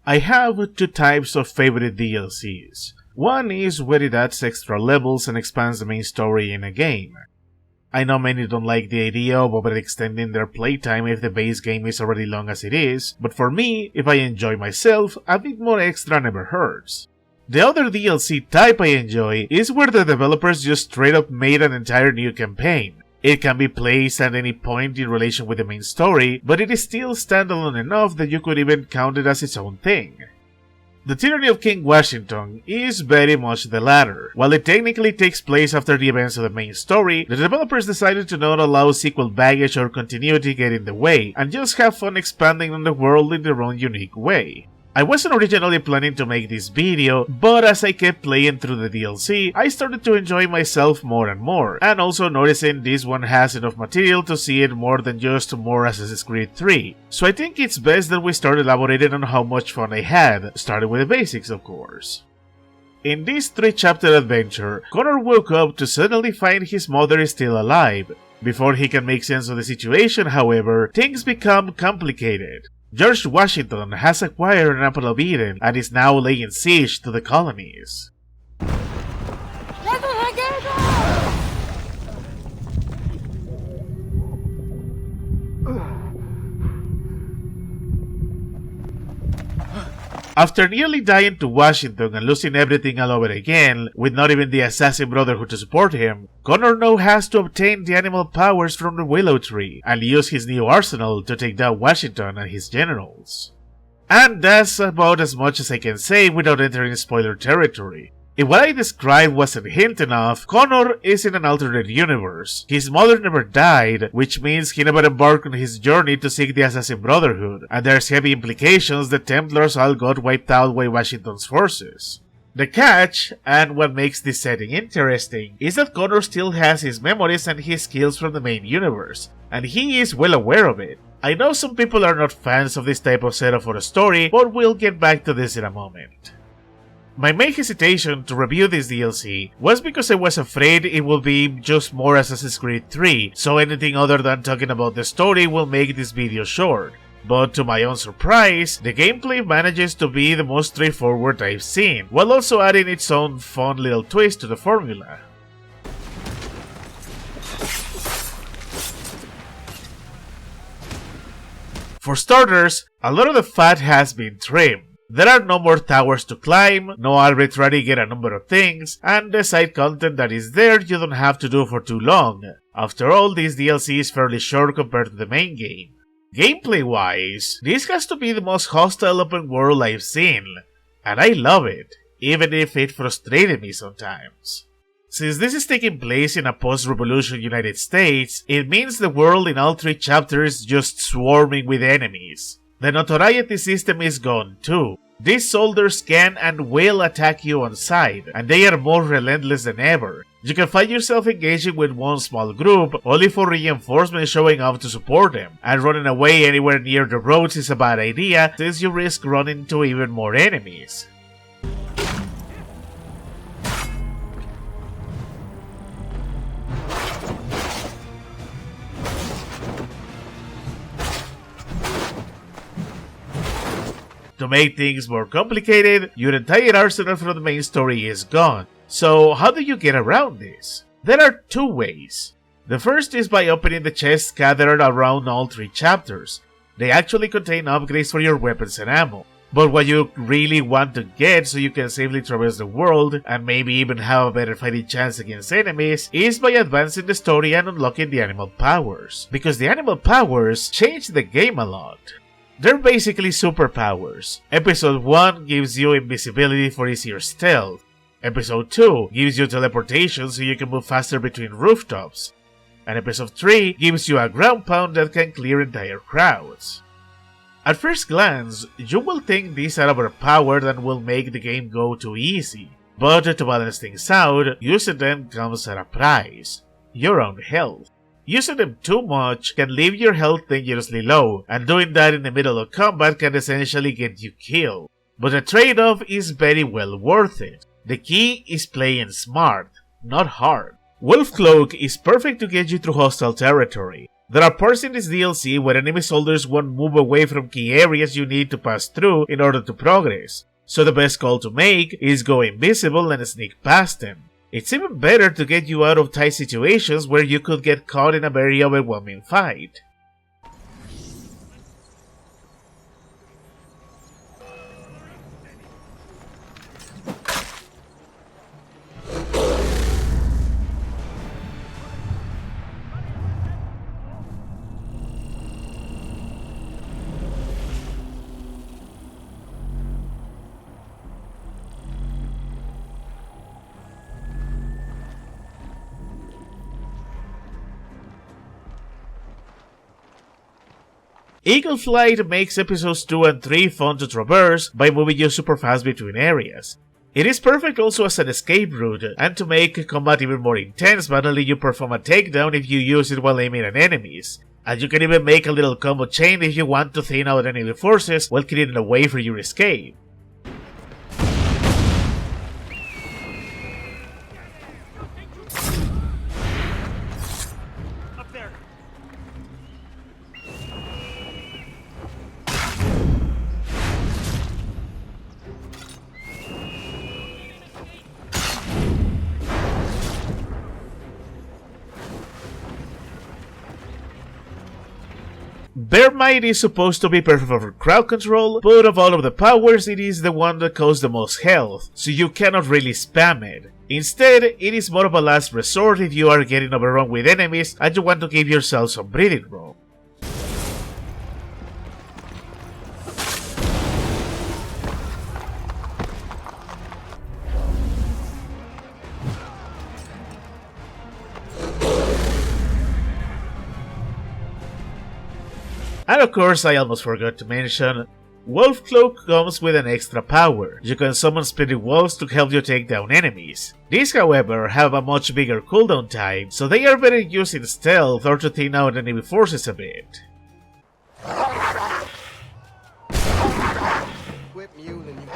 I have two types of favorite DLCs. One is where it adds extra levels and expands the main story in a game. I know many don't like the idea of overextending their playtime if the base game is already long as it is, but for me, if I enjoy myself, a bit more extra never hurts. The other DLC type I enjoy is where the developers just straight up made an entire new campaign. It can be placed at any point in relation with the main story, but it is still standalone enough that you could even count it as its own thing. The Tyranny of King Washington is very much the latter. While it technically takes place after the events of the main story, the developers decided to not allow sequel baggage or continuity get in the way, and just have fun expanding on the world in their own unique way. I wasn't originally planning to make this video, but as I kept playing through the DLC, I started to enjoy myself more and more, and also noticing this one has enough material to see it more than just more Assassin's Creed 3. So I think it's best that we start elaborating on how much fun I had, starting with the basics of course. In this 3-chapter adventure, Connor woke up to suddenly find his mother is still alive. Before he can make sense of the situation, however, things become complicated. George Washington has acquired an Apple of Eden and is now laying siege to the colonies. After nearly dying to Washington and losing everything all over again, with not even the Assassin Brotherhood to support him, Connor now has to obtain the animal powers from the Willow Tree and use his new arsenal to take down Washington and his generals. And that's about as much as I can say without entering spoiler territory. If what I described wasn't hint enough, Connor is in an alternate universe. His mother never died, which means he never embarked on his journey to seek the Assassin Brotherhood, and there's heavy implications the Templars all got wiped out by Washington's forces. The catch, and what makes this setting interesting, is that Connor still has his memories and his skills from the main universe, and he is well aware of it. I know some people are not fans of this type of setup for a story, but we'll get back to this in a moment. My main hesitation to review this DLC was because I was afraid it would be just more Assassin's Creed 3, so anything other than talking about the story will make this video short. But to my own surprise, the gameplay manages to be the most straightforward I've seen, while also adding its own fun little twist to the formula. For starters, a lot of the fat has been trimmed. There are no more towers to climb, no arbitrary get a number of things, and the side content that is there you don't have to do for too long. After all, this DLC is fairly short compared to the main game. Gameplay wise, this has to be the most hostile open world I've seen, and I love it, even if it frustrated me sometimes. Since this is taking place in a post-revolution United States, it means the world in all 3 chapters is just swarming with enemies. The notoriety system is gone too. These soldiers can and will attack you on sight, and they are more relentless than ever. You can find yourself engaging with one small group, only for reinforcements showing up to support them, and running away anywhere near the roads is a bad idea since you risk running into even more enemies. To make things more complicated, your entire arsenal from the main story is gone. So how do you get around this? There are 2 ways. The first is by opening the chests gathered around all 3 chapters. They actually contain upgrades for your weapons and ammo. But what you really want to get so you can safely traverse the world, and maybe even have a better fighting chance against enemies, is by advancing the story and unlocking the animal powers. Because the animal powers change the game a lot. They're basically superpowers. Episode 1 gives you invisibility for easier stealth. Episode 2 gives you teleportation so you can move faster between rooftops. And Episode 3 gives you a ground pound that can clear entire crowds. At first glance, you will think these are overpowered and will make the game go too easy. But to balance things out, using them comes at a price: your own health. Using them too much can leave your health dangerously low, and doing that in the middle of combat can essentially get you killed. But the trade-off is very well worth it. The key is playing smart, not hard. Wolf Cloak is perfect to get you through hostile territory. There are parts in this DLC where enemy soldiers won't move away from key areas you need to pass through in order to progress, so the best call to make is go invisible and sneak past them. It's even better to get you out of tight situations where you could get caught in a very overwhelming fight. Eagle Flight makes episodes 2 and 3 fun to traverse by moving you super fast between areas. It is perfect also as an escape route, and to make combat even more intense by letting you perform a takedown if you use it while aiming at enemies. And you can even make a little combo chain if you want to thin out enemy forces while creating a way for your escape. Bear Might is supposed to be perfect for crowd control, but of all of the powers it is the one that costs the most health, so you cannot really spam it. Instead, it is more of a last resort if you are getting overrun with enemies and you want to give yourself some breathing room. And of course, I almost forgot to mention, Wolf Cloak comes with an extra power. You can summon spirit wolves to help you take down enemies. These, however, have a much bigger cooldown time, so they are better used in stealth or to thin out enemy forces a bit. Quit muling you.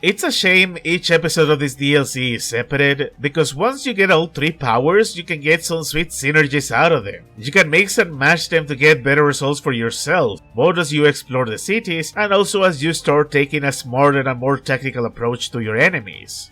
It's a shame each episode of this DLC is separate, because once you get all 3 powers, you can get some sweet synergies out of them. You can mix and match them to get better results for yourself, both as you explore the cities and also as you start taking a smarter and more tactical approach to your enemies.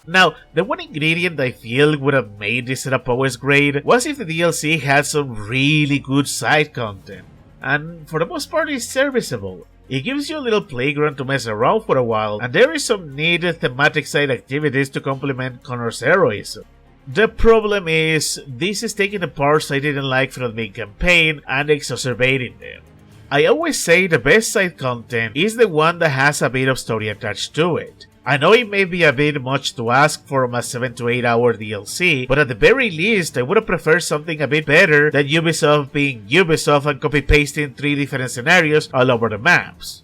Now, the one ingredient I feel would have made this setup always great was if the DLC had some really good side content. And for the most part it's serviceable. It gives you a little playground to mess around for a while, and there is some needed thematic side activities to complement Connor's heroism. The problem is, this is taking the parts I didn't like from the main campaign and exacerbating them. I always say the best side content is the one that has a bit of story attached to it. I know it may be a bit much to ask from a 7 to 8 hour DLC, but at the very least I would have preferred something a bit better than Ubisoft being Ubisoft and copy-pasting 3 different scenarios all over the maps.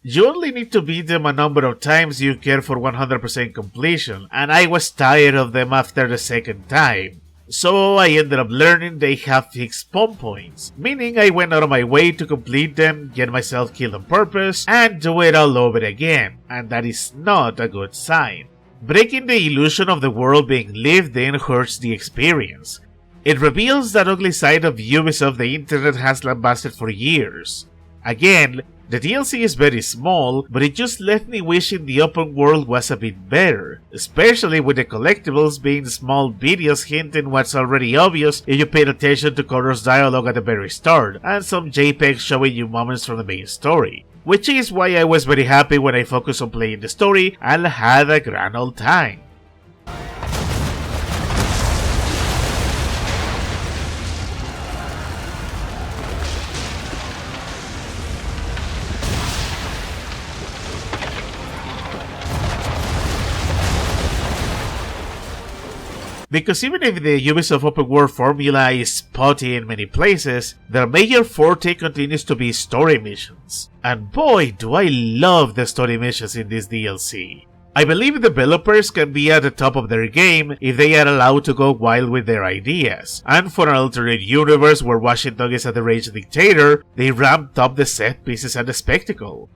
You only need to beat them a number of times you care for 100% completion, and I was tired of them after the second time. So I ended up learning they have fixed spawn points, meaning I went out of my way to complete them, get myself killed on purpose, and do it all over again, and that is not a good sign. Breaking the illusion of the world being lived in hurts the experience. It reveals that ugly side of Ubisoft the internet has lambasted for years. Again, the DLC is very small, but it just left me wishing the open world was a bit better, especially with the collectibles being small videos hinting what's already obvious if you paid attention to Connor's dialogue at the very start, and some JPEGs showing you moments from the main story. Which is why I was very happy when I focused on playing the story and had a grand old time. Because even if the Ubisoft open world formula is spotty in many places, their major forte continues to be story missions. And boy, do I love the story missions in this DLC. I believe developers can be at the top of their game if they are allowed to go wild with their ideas, and for an alternate universe where Washington is a deranged dictator, they ramped up the set pieces and the spectacle.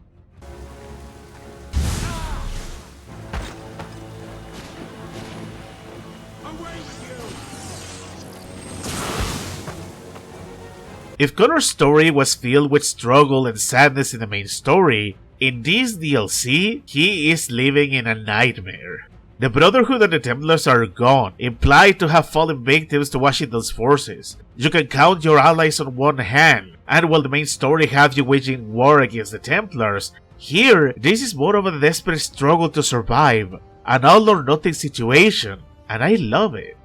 If Connor's story was filled with struggle and sadness in the main story, in this DLC, he is living in a nightmare. The Brotherhood and the Templars are gone, implied to have fallen victims to Washington's forces. You can count your allies on one hand, and while the main story has you waging war against the Templars, here, this is more of a desperate struggle to survive, an all-or-nothing situation, and I love it.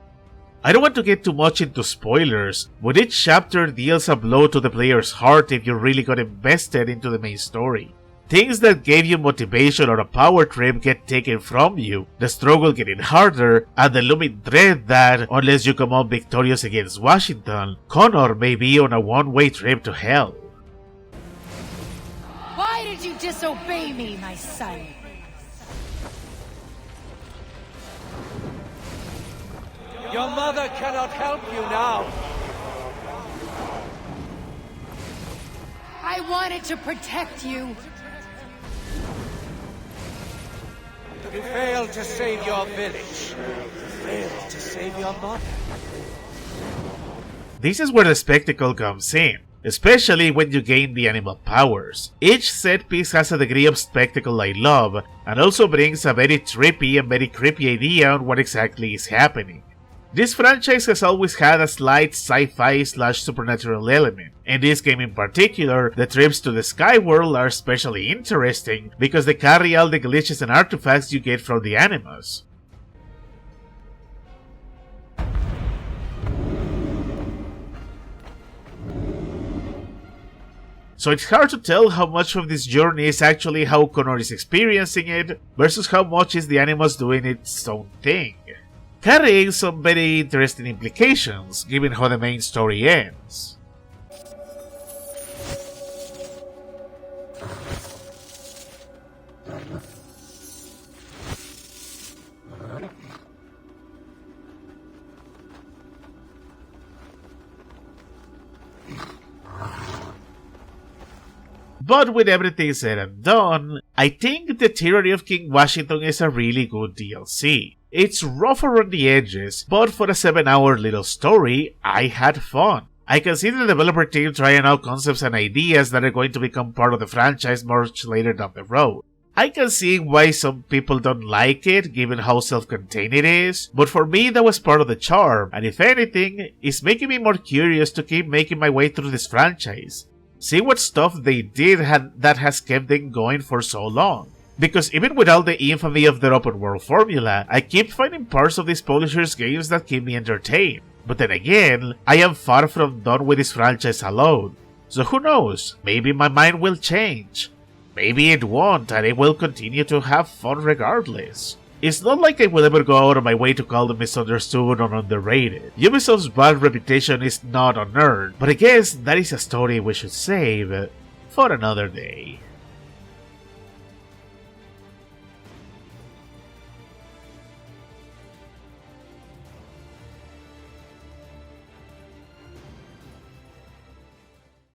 I don't want to get too much into spoilers, but each chapter deals a blow to the player's heart if you really got invested into the main story. Things that gave you motivation or a power trip get taken from you, the struggle getting harder, and the looming dread that, unless you come out victorious against Washington, Connor may be on a one-way trip to hell. Why did you disobey me, my son? Your mother cannot help you now. I wanted to protect you. You failed to save your village. You failed to save your mother. This is where the spectacle comes in, especially when you gain the animal powers. Each set piece has a degree of spectacle I love, and also brings a very trippy and very creepy idea on what exactly is happening. This franchise has always had a slight sci-fi/supernatural element. In this game in particular, the trips to the Sky World are especially interesting because they carry all the glitches and artifacts you get from the animals. So it's hard to tell how much of this journey is actually how Connor is experiencing it versus how much is the animals doing its own thing, carrying some very interesting implications given how the main story ends. But with everything said and done, I think the Tyranny of King Washington is a really good DLC. It's rough around the edges, but for a 7-hour little story, I had fun. I can see the developer team trying out concepts and ideas that are going to become part of the franchise much later down the road. I can see why some people don't like it, given how self-contained it is, but for me that was part of the charm, and if anything, it's making me more curious to keep making my way through this franchise. See what stuff they did that has kept them going for so long. Because even with all the infamy of their open world formula, I keep finding parts of this publisher's games that keep me entertained. But then again, I am far from done with this franchise alone. So who knows, maybe my mind will change. Maybe it won't, and I will continue to have fun regardless. It's not like I will ever go out of my way to call them misunderstood or underrated. Ubisoft's bad reputation is not unearned, but I guess that is a story we should save for another day.